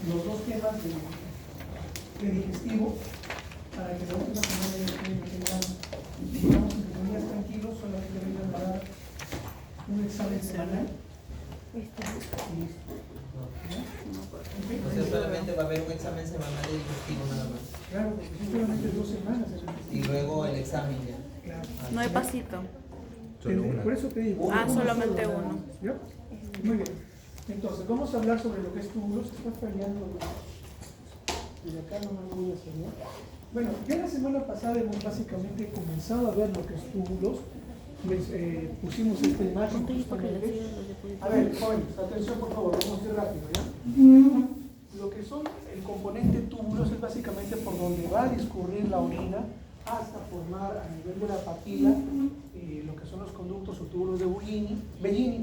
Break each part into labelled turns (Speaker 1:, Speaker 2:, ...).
Speaker 1: los dos temas de digestivo para que la última semana tengan, digamos, entre comillas, tranquilos, solamente vengan a dar un examen semanal. Y listo.
Speaker 2: O sea, solamente va a haber un examen semanal de digestivo nada más.
Speaker 1: Claro, porque son solamente 2 semanas.
Speaker 2: Y luego el examen ya.
Speaker 1: Claro.
Speaker 3: No hay pasito.
Speaker 1: Por eso te digo.
Speaker 3: Solamente uno.
Speaker 1: ¿Ya? Muy bien. Entonces, vamos a hablar sobre lo que es túbulos. Está fallando. Desde acá no me voy a hacer, ¿no? Bueno, ya la semana pasada hemos básicamente comenzado a ver lo que es túbulos. Les pusimos esta imagen justamente. A ver, jóvenes, atención por favor, vamos a ir rápido, ¿ya? Lo que son el componente túbulos es básicamente por donde va a discurrir la orina hasta formar a nivel de la papila lo que son los conductos o túbulos de Bellini,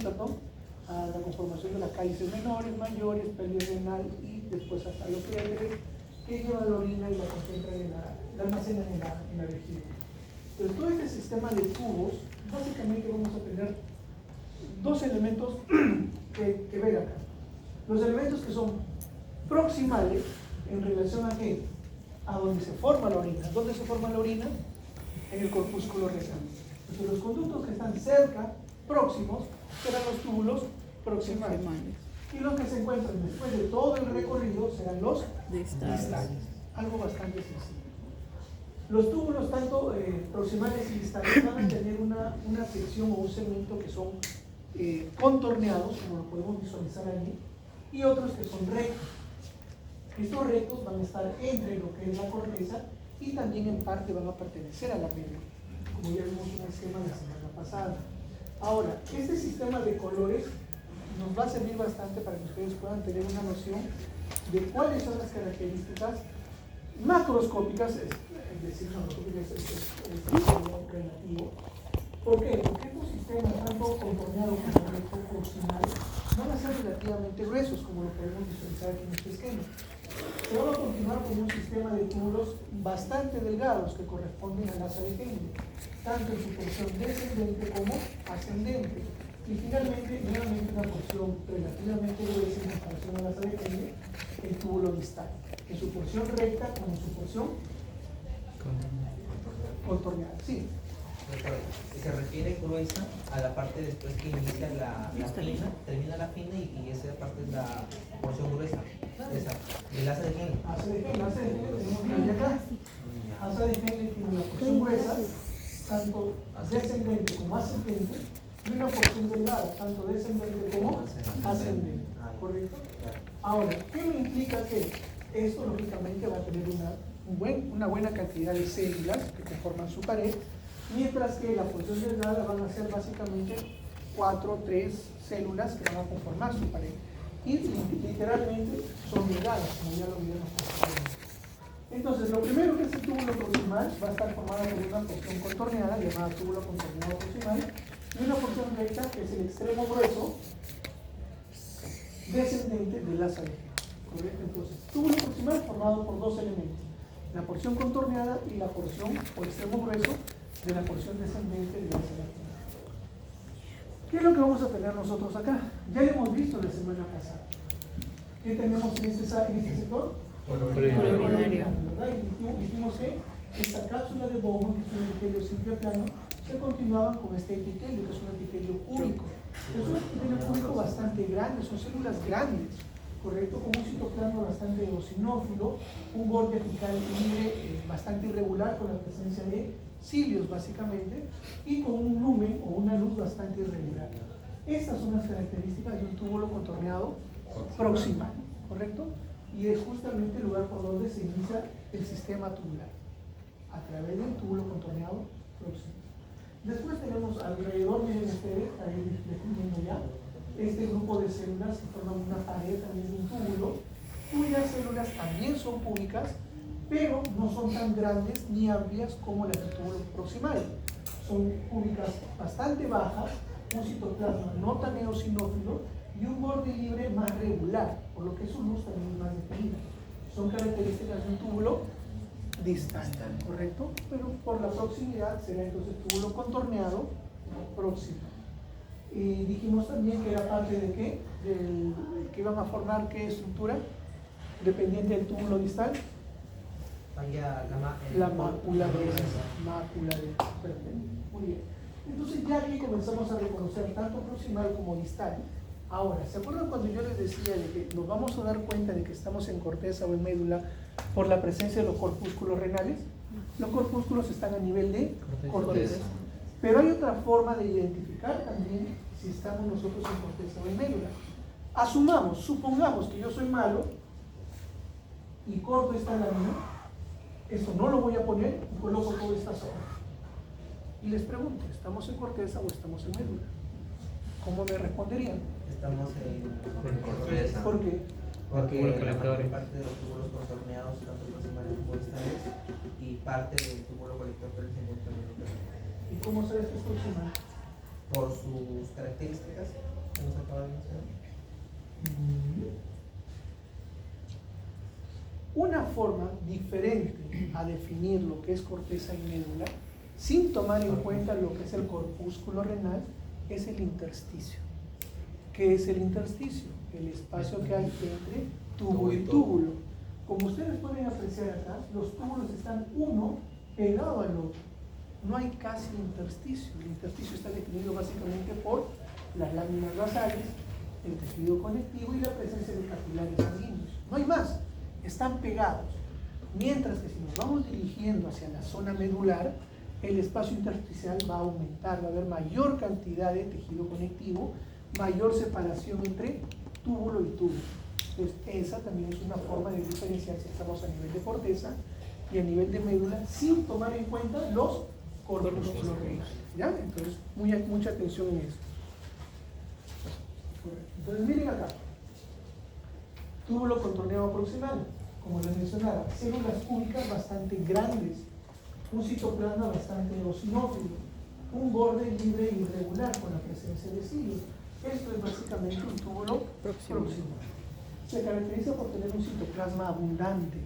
Speaker 1: a la conformación de las cálices menores, mayores, pelvis renal y después hasta los pliegues que llevan la orina y la concentran la almacenan en la vejiga. Entonces, todo este sistema de tubos, básicamente vamos a tener dos elementos que ver acá. Los elementos que son proximales en relación a qué? A donde se forma la orina. ¿Dónde se forma la orina? En el corpúsculo rectal. Entonces, los conductos que están cerca, próximos, serán los túbulos proximales. Y los que se encuentran después de todo el recorrido serán los distales. Algo bastante sencillo. Los túbulos, tanto proximales y distales, van a tener una sección o un segmento que son contorneados, como lo podemos visualizar allí, y otros que son rectos. Estos rectos van a estar entre lo que es la corteza y también en parte van a pertenecer a la médula, como ya vimos en un esquema la semana pasada. Ahora, este sistema de colores nos va a servir bastante para que ustedes puedan tener una noción de cuáles son las características macroscópicas, es decir, macroscópicas es algo relativo. ¿Por qué? Porque estos sistemas, tanto contorneados como recto proximal, van a ser relativamente gruesos, como lo podemos visualizar aquí en este esquema. Se van a continuar con un sistema de túbulos bastante delgados que corresponden al asa de Henle, tanto en su porción descendente como ascendente. Y finalmente, nuevamente una porción relativamente gruesa en comparación al asa de Henle, el túbulo distal, en su porción recta como en su porción contorneada. Sí.
Speaker 2: Se refiere gruesa a la parte después que inicia la fina, termina la fina y esa parte es la porción gruesa. Esa, el asa de Henle.
Speaker 1: Asa de Henle, tenemos que acá. Asa de Henle tiene una porción gruesa, tanto descendente como ascendente, y una porción delgada, tanto descendente como ascendente. ¿Correcto? Ahora, ¿qué me implica que esto lógicamente va a tener una buena cantidad de células que conforman su pared, mientras que la porción delgada van a ser básicamente 4 o 3 células que van a conformar su pared? Y literalmente son delgadas, como ya lo vimos. Entonces, lo primero que es el túbulo proximal va a estar formado por una porción contorneada, llamada túbulo contorneado proximal, y una porción recta, que es el extremo grueso descendente del asa de Henle. ¿Correcto? Entonces, túbulo proximal formado por dos elementos: la porción contorneada y la porción o extremo grueso de la porción descendente del asa de Henle. ¿Qué es lo que vamos a tener nosotros acá? Ya lo hemos visto la semana pasada. ¿Qué tenemos en este sector?
Speaker 3: Urinario.
Speaker 1: ¿Verdad? Y dijimos que esta cápsula de Bowman, que es un epitelio simple plano, se continuaban con este epitelio, que es un epitelio único. Es un epitelio único bastante grande, son células grandes, ¿correcto? Con un citoplasma bastante eosinófilo, un borde apical libre bastante irregular, con la presencia de cilios básicamente, y con un lumen o una luz bastante irregular. Estas son las características de un túbulo contorneado proximal, ¿correcto? Y es justamente el lugar por donde se inicia el sistema tubular, a través del túbulo contorneado proximal. Después tenemos alrededor, miren ustedes, ahí les estoy viendo ya, este grupo de células que forman una pared también de un túbulo, cuyas células también son púbicas, pero no son tan grandes ni amplias como las del túbulo proximal. Son púbicas bastante bajas, un citoplasma no tan eosinófilo y un borde libre más regular, por lo que su luz también es más definida. Son características de un túbulo distal, ¿correcto? Pero por la proximidad será entonces túbulo contorneado próximo. dijimos también que era parte de qué, que iban a formar qué estructura, dependiente del túbulo distal.
Speaker 2: Vaya
Speaker 1: La mácula de perfecto. Muy bien. Entonces ya aquí comenzamos a reconocer tanto proximal como distal. Ahora, ¿se acuerdan cuando yo les decía de que nos vamos a dar cuenta de que estamos en corteza o en médula por la presencia de los corpúsculos renales? Los corpúsculos están a nivel de corteza. Pero hay otra forma de identificar también si estamos nosotros en corteza o en médula. Supongamos que yo soy malo y corto esta lámina. Eso no lo voy a poner y coloco toda esta zona. Y les pregunto, ¿estamos en corteza o estamos en médula? ¿Cómo me responderían?
Speaker 2: Estamos en corteza.
Speaker 1: ¿Por qué?
Speaker 2: Porque la mayor parte de los túbulos contorneados, tanto proximales como distales, y parte del túbulo colector se encuentra en el interior.
Speaker 1: ¿Y cómo sabes que es proximal?
Speaker 2: Por sus características que nos acaba de mencionar.
Speaker 1: Una forma diferente a definir lo que es corteza y médula, sin tomar en cuenta lo que es el corpúsculo renal, es el intersticio. ¿Qué es el intersticio? El espacio que hay entre túbulo y túbulo. Como ustedes pueden apreciar acá, los túbulos están uno pegado al otro. No hay casi intersticio. El intersticio está definido básicamente por las láminas basales, el tejido conectivo y la presencia de capilares sanguíneos. No hay más. Están pegados. Mientras que si nos vamos dirigiendo hacia la zona medular, el espacio intersticial va a aumentar, va a haber mayor cantidad de tejido conectivo, mayor separación entre túbulo y túbulo. Entonces, esa también es una forma de diferenciar si estamos a nivel de corteza y a nivel de médula, sin tomar en cuenta los corpúsculos renales. ¿Ya? Entonces, mucha atención en esto. Entonces, miren acá. Túbulo contorneado proximal, como les mencionaba, células cúbicas bastante grandes, un citoplasma bastante eosinófilo, un borde libre e irregular con la presencia de cilios. Esto es básicamente un túbulo proximal. Se caracteriza por tener un citoplasma abundante,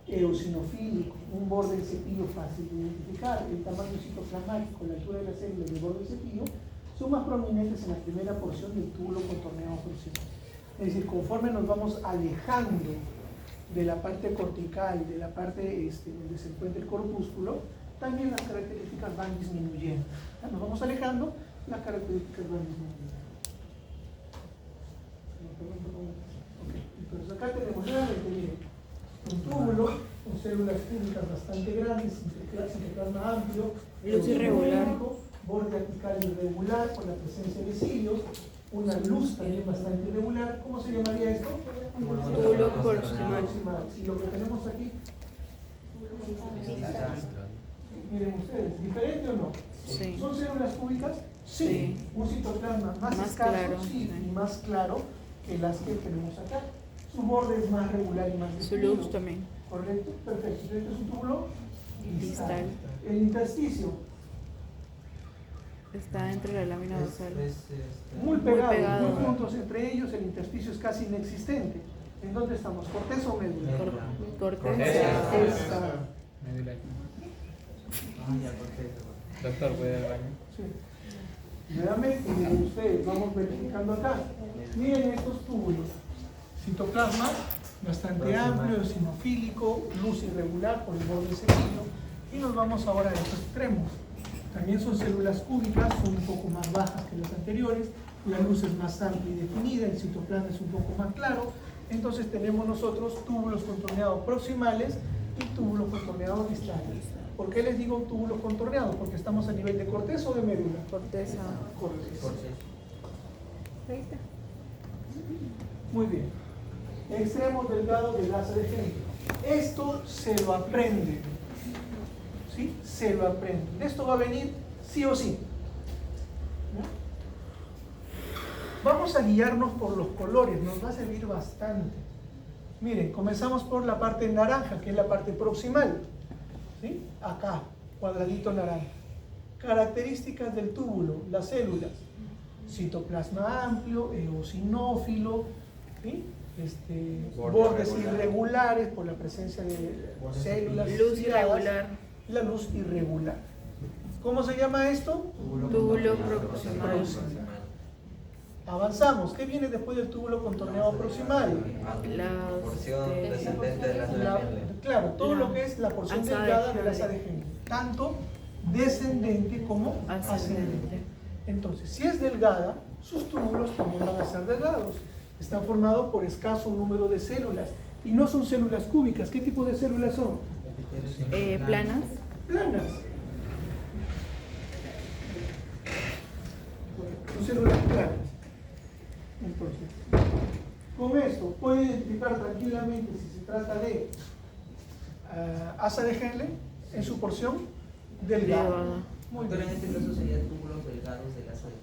Speaker 1: eosinofílico, un borde del cepillo fácil de identificar. El tamaño citoplasmático, la altura de las células y el borde del cepillo son más prominentes en la primera porción del túbulo contorneado proximal. Es decir, conforme nos vamos alejando de la parte cortical, de la parte donde se encuentra el corpúsculo, también las características van disminuyendo. Nos vamos alejando, las características van disminuyendo. Okay. Entonces acá tenemos nuevamente, miren, un túbulo con células cúbicas bastante grandes, citoplasma amplio,
Speaker 3: luz irregular,
Speaker 1: borde apical irregular con la presencia de cilios, una luz también bastante irregular. ¿Cómo se llamaría esto?
Speaker 3: túbulo proximal.
Speaker 1: Y lo que tenemos aquí, miren ustedes, ¿diferente o no?
Speaker 3: Sí.
Speaker 1: ¿Son células cúbicas?
Speaker 3: Sí.
Speaker 1: Un citoplasma más escaso,
Speaker 3: claro,
Speaker 1: sí,
Speaker 3: sí.
Speaker 1: y más claro que las que tenemos acá. Su borde es más regular y más
Speaker 3: Su
Speaker 1: definido.
Speaker 3: luz también.
Speaker 1: Correcto, perfecto. Este es un túbulo
Speaker 3: Distal.
Speaker 1: El intersticio,
Speaker 3: Está entre la lámina basal.
Speaker 1: muy pegado,
Speaker 3: pegado.
Speaker 1: muy juntos entre ellos, el intersticio es casi inexistente. ¿En dónde estamos? ¿Corteza o médula?
Speaker 3: Corteza.
Speaker 1: Esta.
Speaker 4: Médula.
Speaker 2: Ah, ya, perfecto.
Speaker 4: Doctor, ¿puede ir al baño?
Speaker 1: Sí. Nuevamente, miren ustedes, vamos verificando acá. Miren estos túbulos. Citoplasma bastante amplio, eosinofílico, luz irregular por el borde cepillo. Y nos vamos ahora a estos extremos. También son células cúbicas, son un poco más bajas que las anteriores. La luz es más amplia y definida, el citoplasma es un poco más claro. Entonces tenemos nosotros túbulos contorneados proximales y túbulos contorneados distales. ¿Por qué les digo túbulos contorneados? Porque estamos a nivel de corteza o de médula.
Speaker 3: Corteza.
Speaker 1: Corteza.
Speaker 3: Ahí está.
Speaker 1: Muy bien. Extremos delgados del asa de Henry. Esto se lo aprende. ¿Sí? Se lo aprende. Esto va a venir sí o sí. ¿No? Vamos a guiarnos por los colores. Nos va a servir bastante. Miren, comenzamos por la parte naranja, que es la parte proximal. ¿Sí? Acá, cuadradito naranja. Características del túbulo, las células. Citoplasma amplio, eosinófilo, ¿sí? Bordes irregulares por la presencia de células.
Speaker 3: Luz irregular.
Speaker 1: La luz irregular. ¿Cómo se llama esto?
Speaker 3: Túbulo proximal.
Speaker 1: Avanzamos. ¿Qué viene después del túbulo contorneado proximal?
Speaker 3: La
Speaker 2: Porción descendente de la
Speaker 1: Claro, todo lo que es la porción
Speaker 3: Asa de
Speaker 1: delgada del
Speaker 3: Henle.
Speaker 1: asa de Henle, tanto descendente como ascendente.
Speaker 3: Ascendente.
Speaker 1: Entonces, si es delgada, sus túbulos también van a ser delgados. Están formados por escaso número de células y no son células cúbicas. ¿Qué tipo de células son?
Speaker 3: Planas.
Speaker 1: Planas. Son células planas. Entonces, con esto puede identificar tranquilamente si se trata de asa de Henle en su porción delgada.
Speaker 3: Delgada.
Speaker 1: Muy
Speaker 2: Pero en
Speaker 1: bien.
Speaker 2: este caso serían túbulos delgados del asa de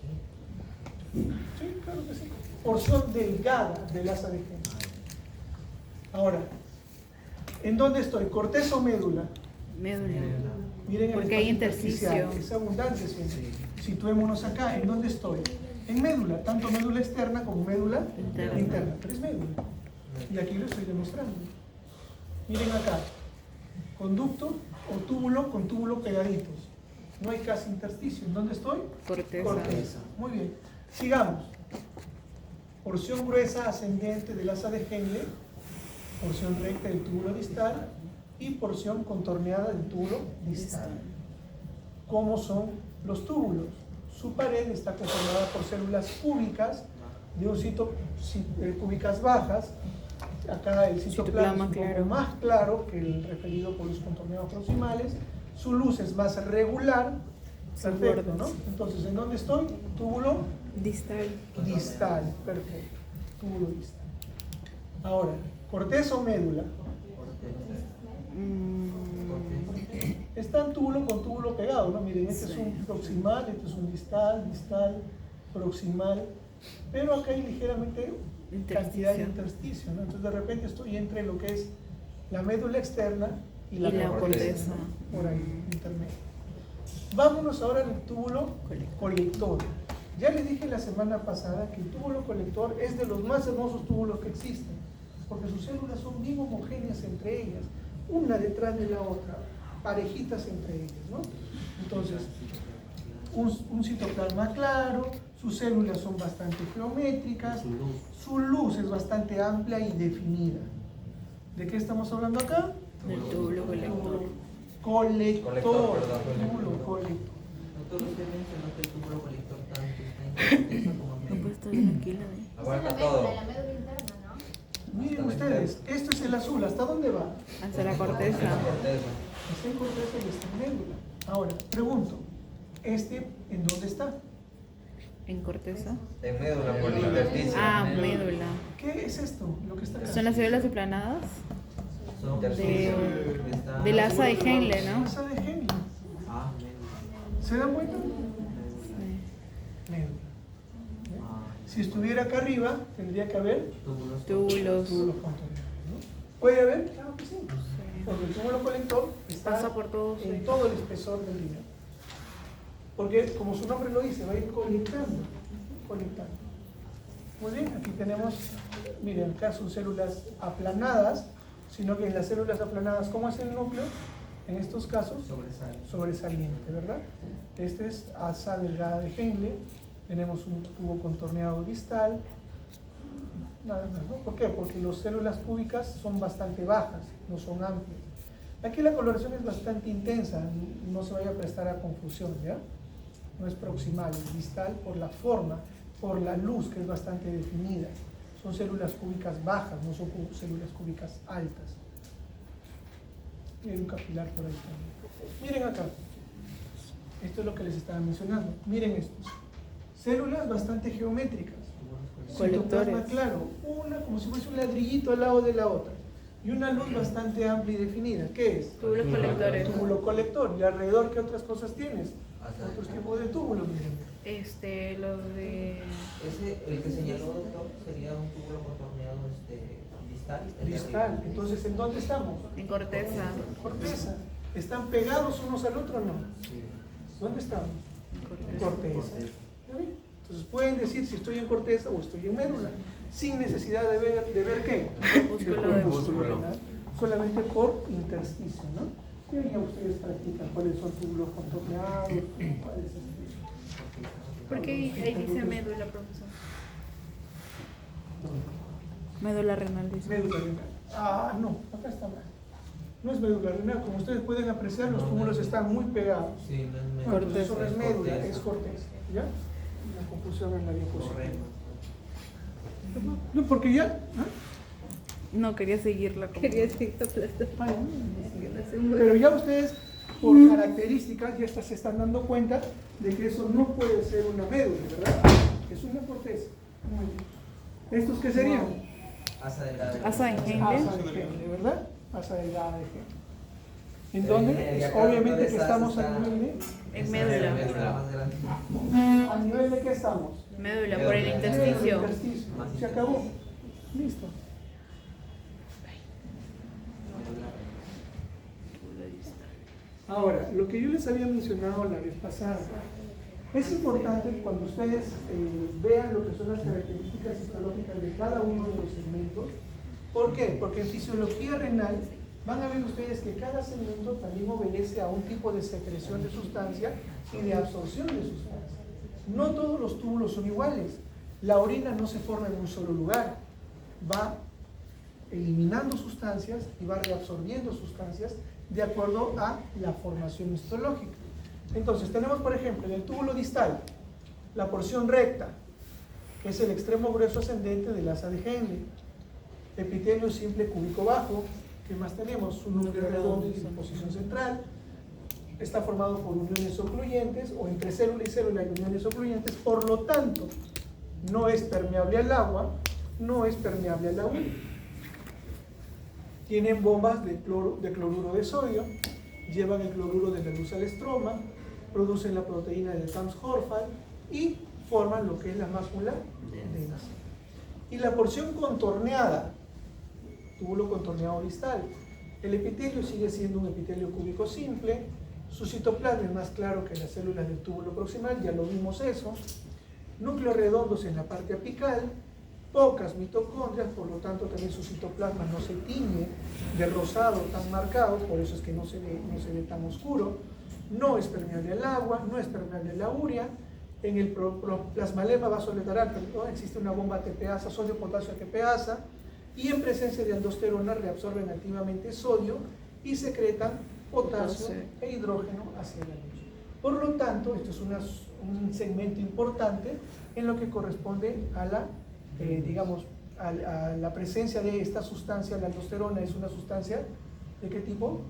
Speaker 2: Henle.
Speaker 1: Sí, claro que sí. Porción delgada del asa de Henle. Ahora, ¿en dónde estoy? ¿Corteza o médula?
Speaker 3: Médula.
Speaker 1: Miren el
Speaker 3: Porque hay
Speaker 1: espacio intersticial,
Speaker 3: intersticio.
Speaker 1: es abundante siempre. Situémonos acá. ¿En dónde estoy? En médula, tanto médula externa como médula
Speaker 3: Interna.
Speaker 1: pero es médula. Y aquí lo estoy demostrando. Miren acá. Conducto o túbulo con túbulo pegaditos. No hay casi intersticio. ¿En dónde estoy?
Speaker 3: Corteza.
Speaker 1: Corteza. Muy bien. Sigamos. Porción gruesa ascendente del asa de Henle, porción recta del túbulo distal y porción contorneada del túbulo distal. ¿Cómo son los túbulos? Su pared está conformada por células cúbicas de un cúbicas bajas. Acá el citoplasma es un poco más claro que el referido por los contorneados proximales. Su luz es más regular. Perfecto, ¿no? Entonces, ¿en dónde estoy? Túbulo
Speaker 3: Distal.
Speaker 1: distal. Perfecto. Túbulo distal. Ahora, corteza o médula. Están túbulo con túbulo pegado, ¿no? Miren, este es un proximal, este es un distal, proximal. Pero acá hay ligeramente cantidad de intersticio, ¿no? Entonces, de repente estoy entre lo que es la médula externa y la
Speaker 3: corteza.
Speaker 1: por ahí, intermedio. Vámonos ahora al túbulo colector. Ya les dije la semana pasada que el túbulo colector es de los más hermosos túbulos que existen, porque sus células son bien homogéneas entre ellas, una detrás de la otra, parejitas entre ellas, ¿no? Entonces, un citoplasma claro, sus células son bastante geométricas, su luz es bastante amplia y definida. ¿De qué estamos hablando acá?
Speaker 3: Del túbulo colector.
Speaker 1: Colector.
Speaker 2: Túbulo
Speaker 1: Colector.
Speaker 2: Doctor, usted mencionó que el túbulo colector tanto está en corteza como en
Speaker 3: No
Speaker 2: médula.
Speaker 3: puede estar tranquila.
Speaker 5: Abarca todo. La médula interna, ¿no?
Speaker 1: Miren ustedes, esto es el azul, ¿hasta dónde va?
Speaker 3: Hasta la corteza.
Speaker 1: Está en corteza y está en médula. Ahora, pregunto, ¿en dónde está?
Speaker 3: En corteza.
Speaker 2: En médula por el intersticio.
Speaker 3: Médula.
Speaker 1: ¿Qué es esto? Lo que está acá.
Speaker 3: Son las células aplanadas
Speaker 2: Son
Speaker 3: del asa de Henle, ¿no?
Speaker 1: Asa de Henle.
Speaker 2: Ah, médula.
Speaker 1: ¿Se dan cuenta?
Speaker 3: Sí.
Speaker 1: Médula. Si estuviera acá arriba, tendría que haber
Speaker 2: Túbulos.
Speaker 3: Túbulos.
Speaker 1: túbulos contorneados, ¿no? ¿Puede haber? Claro que sí. Porque el túbulo colector está
Speaker 3: Pasa por todo,
Speaker 1: en
Speaker 3: sí.
Speaker 1: todo el espesor del hilo. Porque, como su nombre lo dice, va a ir conectando. Conectando. Muy bien, aquí tenemos, miren, acá son células aplanadas, sino que en las células aplanadas, ¿cómo es el núcleo? En estos casos, sobresaliente, ¿verdad? Este es asa delgada de Henle, tenemos un tubo contorneado distal, nada más, ¿no? ¿Por qué? Porque las células cúbicas son bastante bajas, no son amplias. Aquí la coloración es bastante intensa, no se vaya a prestar a confusión, ¿ya? No es proximal, es distal por la forma, por la luz que es bastante definida. Son células cúbicas bajas, no son células cúbicas altas. Y hay un capilar por ahí también. Miren acá. Esto es lo que les estaba mencionando. Miren estos. Células bastante geométricas. Citoplasma claro, una como si fuese un ladrillito al lado de la otra. Y una luz bastante amplia y definida. ¿Qué es?
Speaker 3: Túbulos colectores.
Speaker 1: Túbulo colector. ¿Y alrededor qué otras cosas tienes? Otros tipos de túbulos, miren.
Speaker 3: Los de...
Speaker 2: El que señaló, doctor, sería un túbulo contorneado distal.
Speaker 1: Distal. Entonces, ¿en dónde estamos?
Speaker 3: En corteza.
Speaker 1: Corteza. ¿Están pegados unos al otro o no? ¿Dónde estamos? En corteza. ¿Ya ven? Entonces pueden decir si estoy en corteza o estoy en médula, sin necesidad de ver qué.
Speaker 3: Corpúsculo de
Speaker 1: ¿verdad? Solamente por intersticio, ¿no? Y ahí ya ustedes practican cuáles son túbulos contorneados, cuáles es.
Speaker 3: ¿Por qué ahí dice médula, profesor? Médula renal, dice.
Speaker 1: Médula renal. Ah, no, acá está mal. No es médula renal, como ustedes pueden apreciar, los túbulos están muy pegados.
Speaker 2: Sí, no es
Speaker 1: No,
Speaker 2: médula.
Speaker 1: entonces eso no es médula,
Speaker 2: corteza.
Speaker 1: es corteza. ¿Ya? La confusión en la diapositiva.
Speaker 2: Correcto.
Speaker 1: No, porque ya. ¿Ah?
Speaker 3: No, quería seguirla.
Speaker 5: Quería seguir aplastando.
Speaker 1: Ay, no. Pero ya ustedes, por características, ya se están dando cuenta de que eso no puede ser una médula, ¿verdad? Es una corteza. Muy bien. ¿Estos qué serían?
Speaker 2: Asa delgada.
Speaker 3: Asa de Henle.
Speaker 1: Asa de Henle, ¿verdad? Asa delgada de Henle. ¿En
Speaker 2: Y
Speaker 1: dónde?
Speaker 2: acá
Speaker 1: Obviamente
Speaker 2: donde
Speaker 1: que
Speaker 2: está,
Speaker 1: estamos
Speaker 2: está-
Speaker 1: a nivel de...
Speaker 3: En médula.
Speaker 2: Médula más grande.
Speaker 1: ¿A nivel de qué estamos?
Speaker 3: Médula, por el
Speaker 1: El
Speaker 3: intersticio.
Speaker 1: intersticio. Se acabó. Listo. Ahora, lo que yo les había mencionado la vez pasada, es importante cuando ustedes vean lo que son las características histológicas de cada uno de los segmentos. ¿Por qué? Porque en fisiología renal van a ver ustedes que cada segmento también obedece a un tipo de secreción de sustancia y de absorción de sustancia. No todos los túbulos son iguales. La orina no se forma en un solo lugar. Va eliminando sustancias y va reabsorbiendo sustancias de acuerdo a la formación histológica. Entonces tenemos, por ejemplo, en el túbulo distal la porción recta, que es el extremo grueso ascendente del asa de Henle. Epitelio simple cúbico bajo. ¿Qué más tenemos? Un núcleo redondo y sin posición central. Está formado por uniones ocluyentes o entre célula y célula hay uniones ocluyentes. Por lo tanto, no es permeable al agua, no es permeable al agua. Tienen bombas de cloruro de sodio, llevan el cloruro de la luz al estroma, producen la proteína del Tams-Horfall y forman lo que es la mácula densa. Y la porción contorneada, túbulo contorneado distal. El epitelio sigue siendo un epitelio cúbico simple, su citoplasma es más claro que las células del túbulo proximal, ya lo vimos eso. Núcleos redondos en la parte apical, pocas mitocondrias, por lo tanto también su citoplasma no se tiñe de rosado tan marcado, por eso es que no se ve tan oscuro. No es permeable al agua, no es permeable a la urea. En el plasmalema vasolateral existe una bomba ATPasa, sodio, potasio, ATPasa, y en presencia de aldosterona reabsorben activamente sodio y secretan potasio e hidrógeno hacia la luz. Por lo tanto, esto es un segmento importante en lo que corresponde a la, a la presencia de esta sustancia. La aldosterona es una sustancia ¿de qué tipo?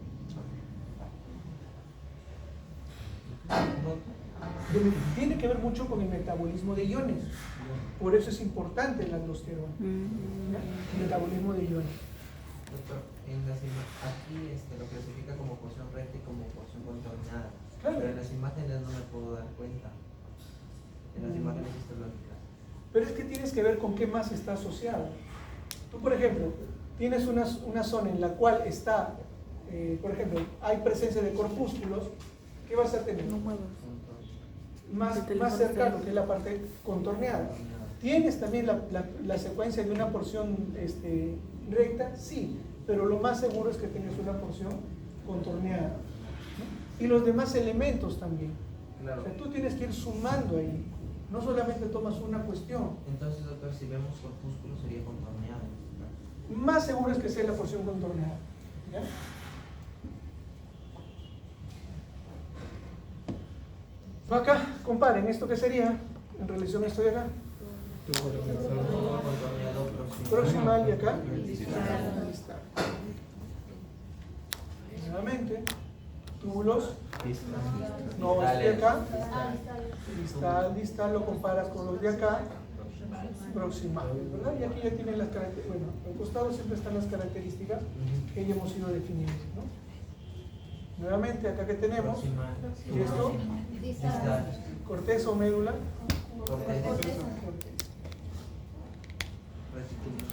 Speaker 1: Tiene que ver mucho con el metabolismo de iones. Por eso es importante la aldosterona. El metabolismo de iones.
Speaker 2: Doctor, aquí lo clasifica como porción recta y como porción contorneada.
Speaker 1: Claro.
Speaker 2: Pero en las imágenes no me puedo dar cuenta. En las imágenes histológicas.
Speaker 1: Pero es que tienes que ver con qué más está asociado. Tú, por ejemplo, tienes una zona en la cual está, por ejemplo, hay presencia de corpúsculos. ¿Qué vas a tener? Más cercano, que es la parte contorneada. ¿Tienes también la secuencia de una porción recta? Sí, pero lo más seguro es que tengas una porción contorneada, ¿no? Y los demás elementos también.
Speaker 2: Claro.
Speaker 1: O sea, tú tienes que ir sumando ahí. No solamente tomas una cuestión.
Speaker 2: Entonces, doctor, si vemos corpúsculos sería contorneado.
Speaker 1: Más seguro es que sea la porción contorneada. ¿Ya? Acá, comparen, ¿esto qué sería en relación a esto de acá?
Speaker 2: Contorneado
Speaker 1: Proximal y acá.
Speaker 2: distal.
Speaker 1: Distal. Nuevamente, túbulos. No, este de acá. Distal, lo comparas con los de acá. Proximal, ¿verdad? Y aquí ya tienen las características. Bueno, al costado siempre están las características que ya hemos ido definiendo, ¿no? Nuevamente, acá que tenemos,
Speaker 2: Proximal.
Speaker 1: y esto,
Speaker 2: Distal.
Speaker 1: corteza o médula.
Speaker 2: Corteza. Reticulina.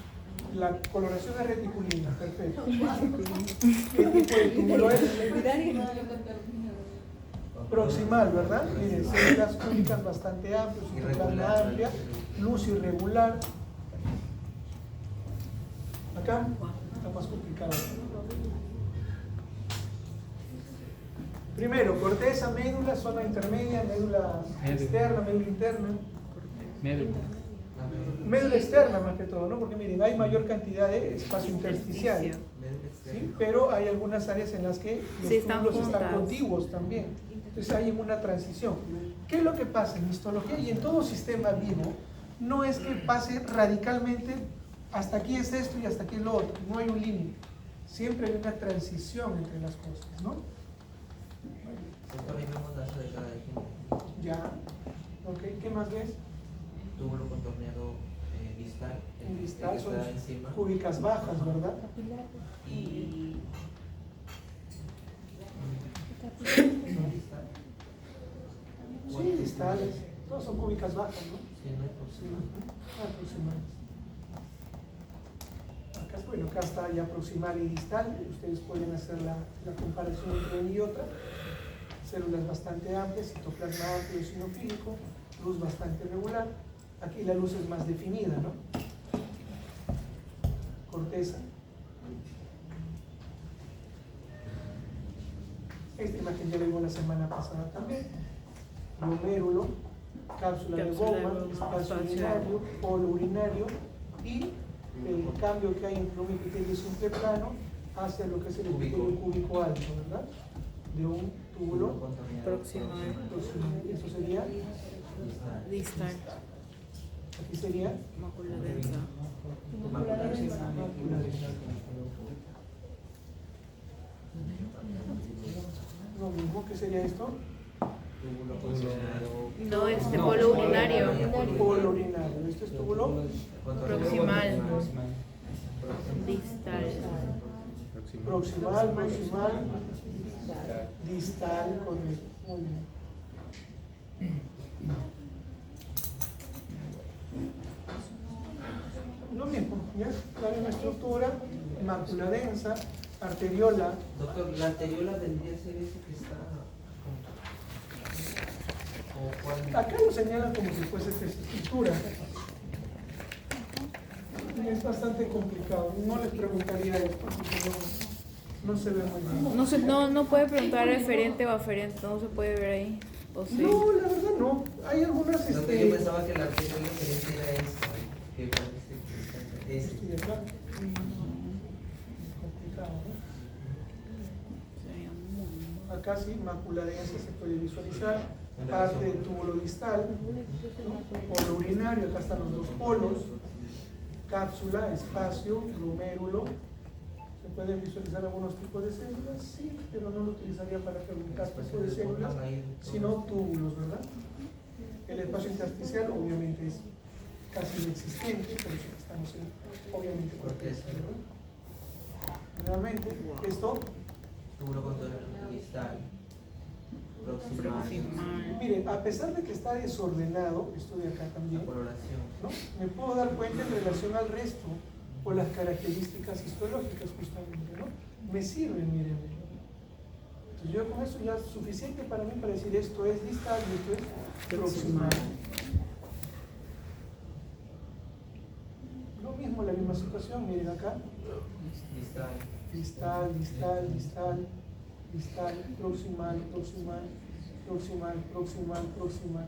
Speaker 1: La coloración es reticulina, perfecto. ¿Qué tipo de túbulo es? Proximal, ¿verdad? Miren, células cúbicas bastante amplias, citoplasma amplia, luz irregular. Acá está más complicado. Primero, corteza, médula, zona intermedia, médula externa, médula interna.
Speaker 4: Médula.
Speaker 1: Médula externa más que todo, ¿no? Porque miren, hay mayor cantidad de espacio intersticial, ¿sí? Pero hay algunas áreas en las que los
Speaker 3: Sí, están
Speaker 1: túbulos están
Speaker 3: juntas.
Speaker 1: contiguos también. Entonces hay una transición. ¿Qué es lo que pasa en histología y en todo sistema vivo? No es que pase radicalmente, hasta aquí es esto y hasta aquí es lo otro. No hay un límite. Siempre hay una transición entre las cosas, ¿no?
Speaker 2: Doctor, ahí vemos la asa de cada eje.
Speaker 1: Ya. Ok, ¿qué más ves?
Speaker 2: Túbulo contorneado distal.
Speaker 1: En distal
Speaker 2: que
Speaker 1: son
Speaker 2: está encima.
Speaker 1: cúbicas bajas, ¿verdad?
Speaker 2: Y. ¿No distal?
Speaker 1: Sí, distales. Todos son cúbicas bajas, ¿no?
Speaker 2: Sí, no hay próxima.
Speaker 1: Aproximales. Acá, bueno, acá está ya proximal y distal. Ustedes pueden hacer la comparación entre una y otra. Células bastante amplias, citoplasma amplio eosinofílico, luz bastante regular. Aquí la luz es más definida, ¿no? Corteza. Esta imagen ya la vimos la semana pasada también. Glomérulo, cápsula de Bowman, espacio urinario, polo urinario y el cambio que hay entre un epitelio simple plano hacia lo que es el epitelio cúbico alto, ¿verdad? De un túbulo
Speaker 3: Proximal.
Speaker 1: proximal. Eso sería,
Speaker 3: Distal.
Speaker 1: aquí sería
Speaker 3: Mácula densa.
Speaker 1: mácula densa. Lo mismo, ¿qué sería esto?
Speaker 2: Túbulo contorneado.
Speaker 3: No, este polo urinario.
Speaker 1: Polo urinario. Este es túbulo
Speaker 3: Proximal. Distal.
Speaker 1: proximal, distal, correcto. Muy bien. Lo mismo, ¿ya? La misma estructura, mácula densa, arteriola.
Speaker 2: Doctor, la arteriola vendría a ser ese que está. ¿Como cuál?
Speaker 1: Acá lo señalan como si fuese esta estructura. Es bastante complicado. No les preguntaría esto porque no se ve muy bien.
Speaker 3: No puede preguntar referente o aferente, no se puede ver ahí. ¿O sí?
Speaker 1: No, la verdad no. Hay algunas.
Speaker 2: Lo que yo pensaba que la arteriola diferente era esta. Que parece
Speaker 1: Estoy de acuerdo. Complicado, ¿no? Acá sí, mácula densa se puede visualizar, parte del túbulo distal, ¿no? Polo urinario, acá están los dos polos, cápsula, espacio, glomérulo. ¿Se pueden visualizar algunos tipos de células? Sí, pero no lo utilizaría para preguntar tipo de células, sino túbulos, ¿verdad? El espacio intersticial obviamente es casi inexistente, por eso estamos en, obviamente, corteza, ¿verdad? Nuevamente, esto,
Speaker 2: túbulo contorneado distal. Proximal.
Speaker 1: miren, a pesar de que está desordenado, esto de acá también,
Speaker 2: Coloración.
Speaker 1: ¿no? Me puedo dar cuenta en relación al resto o las características histológicas justamente, ¿no? Me sirven, miren. Entonces yo con eso ya es suficiente para mí para decir esto es distal y esto es proximal. Lo mismo, la misma situación, miren acá.
Speaker 2: Distal.
Speaker 1: Distal, distal, distal, distal, proximal, proximal, proximal, proximal, proximal.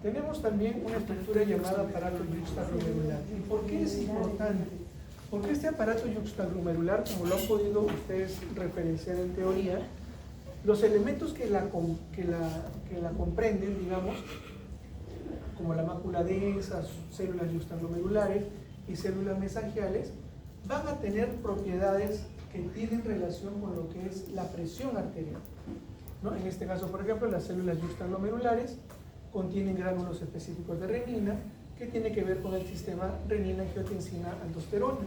Speaker 1: Tenemos también una estructura llamada aparato yuxtaglomerular. ¿Y por qué es importante? Porque este aparato yuxtaglomerular, como lo han podido ustedes referenciar en teoría, los elementos que la comprenden, digamos, como la mácula densa, células yuxtaglomerulares y células mesangiales, van a tener propiedades que tienen relación con lo que es la presión arterial, ¿no? En este caso, por ejemplo, las células yuxtaglomerulares contienen gránulos específicos de renina, que tiene que ver con el sistema renina-angiotensina-aldosterona,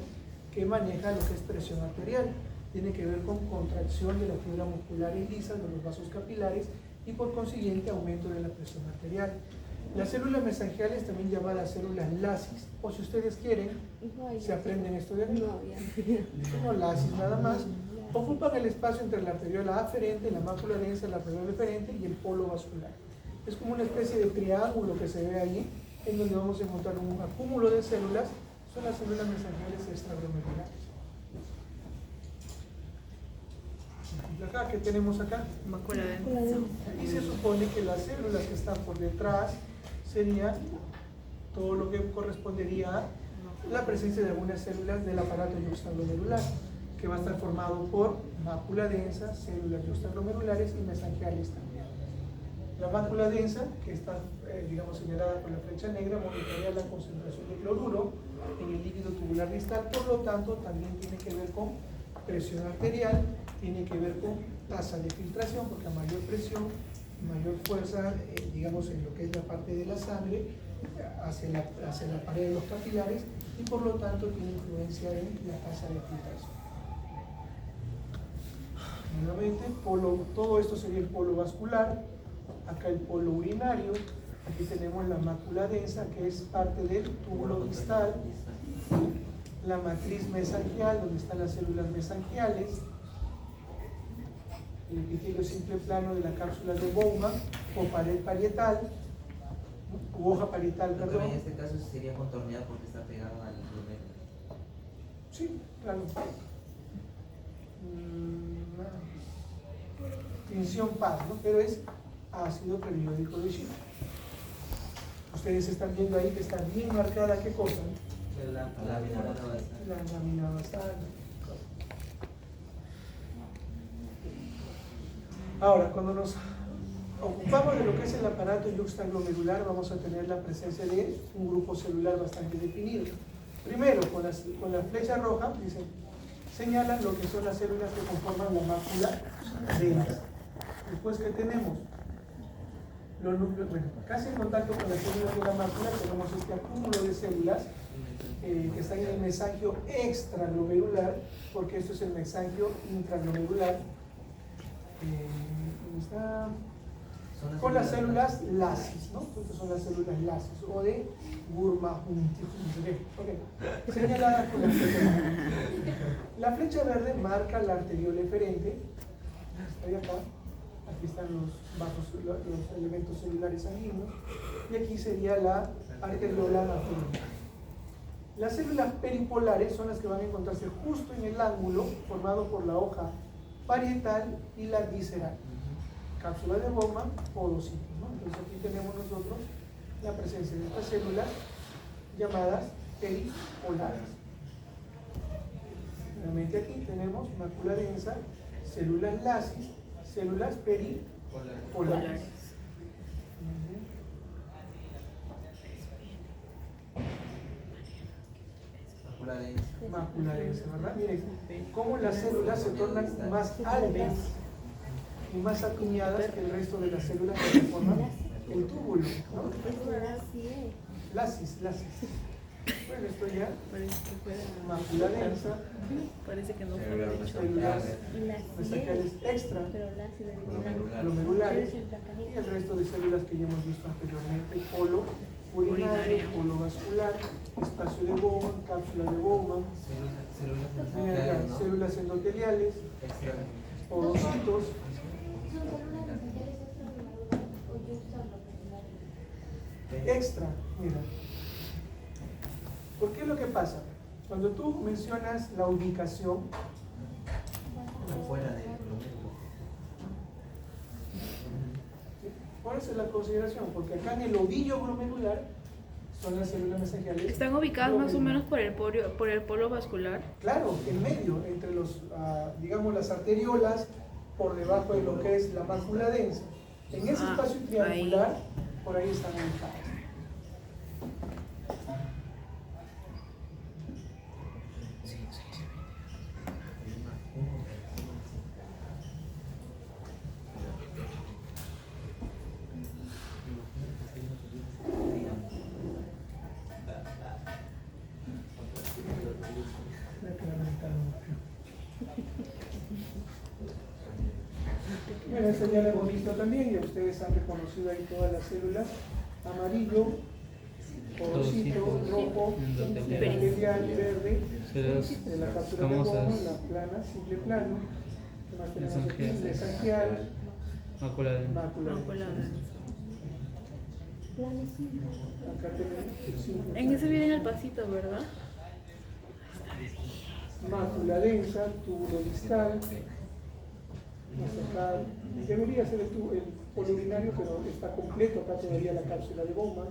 Speaker 1: que maneja lo que es presión arterial. Tiene que ver con contracción de la fibra muscular y lisa de los vasos capilares y por consiguiente aumento de la presión arterial. Las células mesangiales, también llamadas células lasis, o si ustedes quieren, se aprenden esto de aquí, no lasis nada más, ocupan el espacio entre la arteriola aferente, la mácula densa, la arteriola deferente y el polo vascular. Es como una especie de triángulo que se ve ahí, en donde vamos a encontrar un acúmulo de células son las células mesangiales extraglomerulares. Acá, ¿qué tenemos acá?
Speaker 3: Mácula densa.
Speaker 1: Y se supone que las células que están por detrás serían todo lo que correspondería a la presencia de algunas células del aparato yuxtaglomerular, que va a estar formado por mácula densa, células yuxtaglomerulares y mesangiales también. La mácula densa, que está digamos señalada con la flecha negra, monitorea la concentración de cloruro en el líquido tubular distal, por lo tanto también tiene que ver con presión arterial, tiene que ver con tasa de filtración, porque a mayor presión, mayor fuerza, digamos, en lo que es la parte de la sangre, hacia la pared de los capilares, y por lo tanto tiene influencia en la tasa de filtración. Nuevamente, todo esto sería el polo vascular, acá el polo urinario, aquí tenemos la mácula densa, que es parte del túbulo distal, la matriz mesangial, donde están las células mesangiales, el epitelio simple plano de la cápsula de Bowman, o pared parietal, u hoja parietal,
Speaker 2: Pero
Speaker 1: perdón.
Speaker 2: en este caso sería contorneado porque está pegado al glomérulo.
Speaker 1: Sí, claro. Tinción paz, ¿no? Pero es ácido periódico de Schiff. Ustedes están viendo ahí que está bien marcada, ¿qué cosa?
Speaker 2: La lámina basal.
Speaker 1: La lámina basal. Ahora, cuando nos ocupamos de lo que es el aparato yuxtaglomerular, vamos a tener la presencia de un grupo celular bastante definido. Primero, con la flecha roja, dicen, señalan lo que son las células que conforman la mácula densa. Después que tenemos los núcleos, bueno, casi en contacto con las células de la mácula, tenemos este acúmulo de células que están en el mesangio extraglomerular, porque esto es el mesangio intraglomerular. Está con las células lasis, ¿no? Estas son las células lasis o de Burma-Huntington. Okay. Señaladas con la flecha verde. La flecha verde marca la arteriola eferente. Está acá. Aquí están los elementos celulares sanguíneos. Y aquí sería la arteriola arteriolar. Las células peripolares son las que van a encontrarse justo en el ángulo formado por la hoja parietal y la visceral. Cápsula de Bowman, podocitos, ¿no? Entonces aquí tenemos nosotros la presencia de estas células llamadas peripolares. Nuevamente aquí tenemos mácula densa, células lasis, células peripolares. Mácula densa, ¿verdad? Miren cómo las células se tornan más altas y más acuñadas que el resto de las células que forman el túbulo, ¿no? Lasis. Bueno, esto ya,
Speaker 3: Parece que fuera.
Speaker 1: mácula densa,
Speaker 3: Parece que no fuera dicho.
Speaker 1: células mesangiales extraglomerulares y el resto de células que ya hemos visto anteriormente: polo urinario, polo vascular, espacio de Bowman, cápsula de Bowman, células endoteliales, podocitos.
Speaker 5: ¿Son células mesangiales extraglomerulares o yuxtaglomerulares?
Speaker 1: Extra, mira. ¿Por qué es lo que pasa? Cuando tú mencionas la ubicación,
Speaker 2: Fuera del glomérulo.
Speaker 1: ¿cuál es la consideración? Porque acá en el ovillo glomerular son las células mesangiales.
Speaker 3: Están ubicadas más o menos por el polo vascular.
Speaker 1: Claro, en medio, entre digamos, las arteriolas, por debajo de lo que es la mácula densa. En ese espacio triangular, por ahí están ubicadas. Bueno, este ya lo hemos visto también y ustedes han reconocido ahí todas las células: amarillo, podocito, rojo, endotelial, verde, de la cápsula de Bowman, la plana, simple plano. ¿Qué más tenemos aquí? Mesangial,
Speaker 4: Mácula densa.
Speaker 1: mácula densa. Acá tenemos simple
Speaker 3: En ese
Speaker 1: plano.
Speaker 3: viene el pasito, ¿verdad?
Speaker 1: mácula densa, túbulo distal, más acá, debería ser el polo urinario, pero está completo, acá todavía la cápsula de bomba,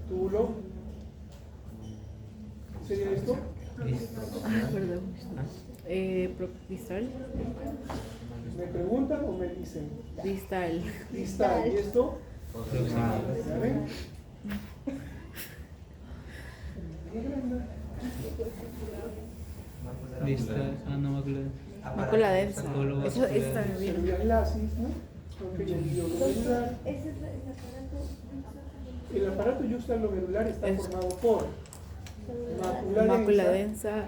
Speaker 1: túbulo, ¿sería esto?
Speaker 3: Perdón. Distal.
Speaker 1: ¿Me preguntan o me dicen?
Speaker 3: Distal.
Speaker 1: Distal, ¿y esto? ¿Ya ven?
Speaker 4: Distal, no mácula.
Speaker 3: Mácula densa.
Speaker 4: Polo
Speaker 3: Eso
Speaker 4: vascular.
Speaker 3: está bien.
Speaker 1: Sería glasis, ¿no? Ok, el glomerular.
Speaker 5: Ese es el aparato.
Speaker 1: El aparato yuxtalomedular está formado por mácula densa,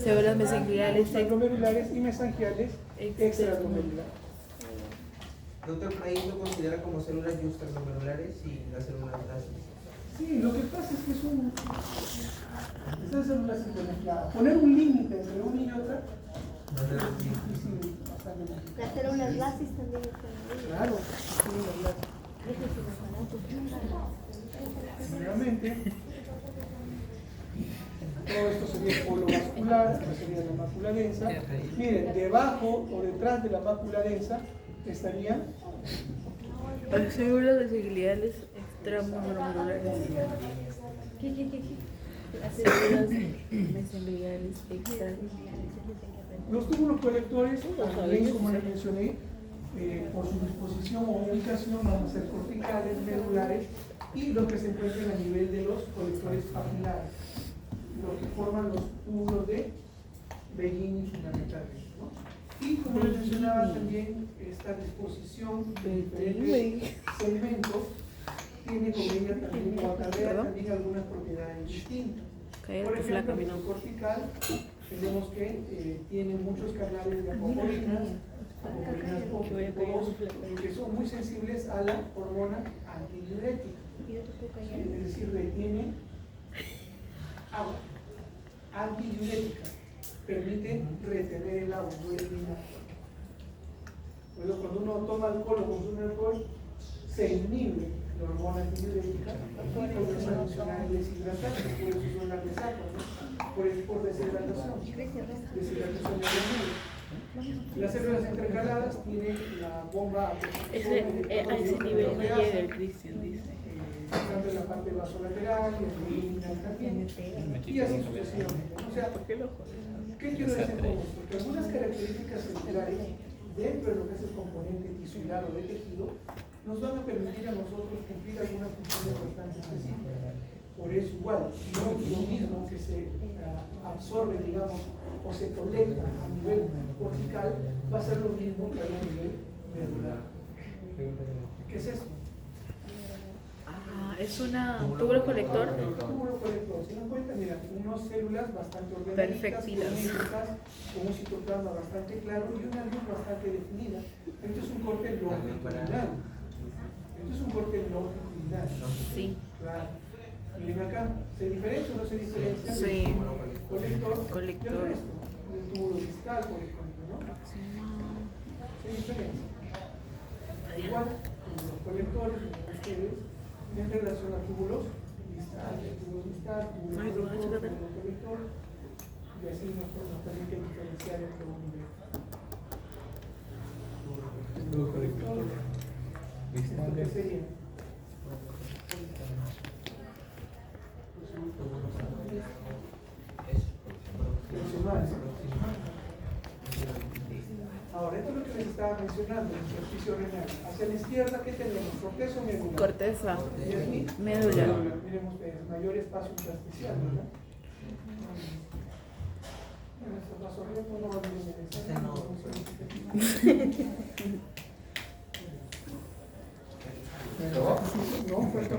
Speaker 3: Células mesenquimales
Speaker 1: glomerulares y mesangiales extraglomerulares.
Speaker 2: Doctor, ahí lo considera como células yuxtaglomerulares y las células glasis.
Speaker 1: Sí, lo que pasa es que es estas células se conectan. Poner un límite entre una y otra
Speaker 2: No es
Speaker 1: es difícil, bastante difícil.
Speaker 5: Las células glacis también están ahí.
Speaker 1: Claro, células glacis.
Speaker 5: Ese es el aparato.
Speaker 1: Nuevamente, todo esto sería el polo vascular, que sería la mácula densa. Miren, debajo o detrás de la mácula densa estarían
Speaker 3: Las células mesenquimales extramoleculares.
Speaker 5: ¿Qué?
Speaker 3: Las células mesenquimales extra.
Speaker 1: los túbulos colectores, también como les mencioné, por su disposición o ubicación van a ser corticales, medulares y los que se encuentran a nivel de los colectores papilares, los que forman los túbulos de Bellini fundamentalmente, ¿no? Y como les mencionaba también, esta disposición de diferentes segmentos tiene con ella también, o acarrea también algunas propiedades distintas. Por ejemplo, en el cortical tenemos que tiene muchos canales de apoporinas que son muy sensibles a la hormona antidiurética. Es decir, retiene agua. Antidiurética. Permite retener el agua, no eliminar. Por eso, cuando uno toma alcohol o consume alcohol, se inhibe la hormona antidiurética y comienza a funcionar deshidratante, por eso son las resacas, ¿no? Por deshidratación. Deshidratación de la hormona. Las células intercaladas tienen la bomba
Speaker 3: A ese nivel no llega el Cristian, dice.
Speaker 1: tanto en la parte vasolateral y abdominal también, y así sucesivamente. O sea, ¿qué quiero decir con esto? Que algunas características celulares dentro de lo que es el componente tisular o de tejido nos van a permitir a nosotros cumplir algunas funciones bastante específicas. Por eso igual, no lo mismo que se absorbe, digamos, o se colecta a nivel cortical, va a ser lo mismo que a nivel medular. ¿Qué es eso?
Speaker 3: Es un túbulo colector.
Speaker 1: Túbulo colector, si nos cuenta, mira, unas células bastante ordenaditas,
Speaker 3: Perfectitas.
Speaker 1: simétricas, con un citoplasma bastante claro y una luz bastante definida. Esto es un corte longitudinal. Esto es un corte longitudinal.
Speaker 3: Sí.
Speaker 1: Claro. Miren acá, ¿se diferencia o no se diferencia?
Speaker 3: Sí.
Speaker 1: Colector. Del resto, del túbulo distal, por ejemplo, ¿no? Se diferencia. Igual, como los colectores, como ustedes, en relación a túbulos distal, túbulo colector, y así nos permite diferenciar entre un nivel. Túbulo colector, ¿esto qué sería? Proximales. Ahora, esto es lo que les estaba mencionando, el ejercicio renal. Hacia la izquierda, ¿qué tenemos? ¿Corteza o médula?
Speaker 3: Corteza.
Speaker 1: Y aquí,
Speaker 3: Médula.
Speaker 1: miren ustedes, mayor espacio intersticial, ¿verdad? Bueno, esto pasó bien, no va a venir en el examen, no,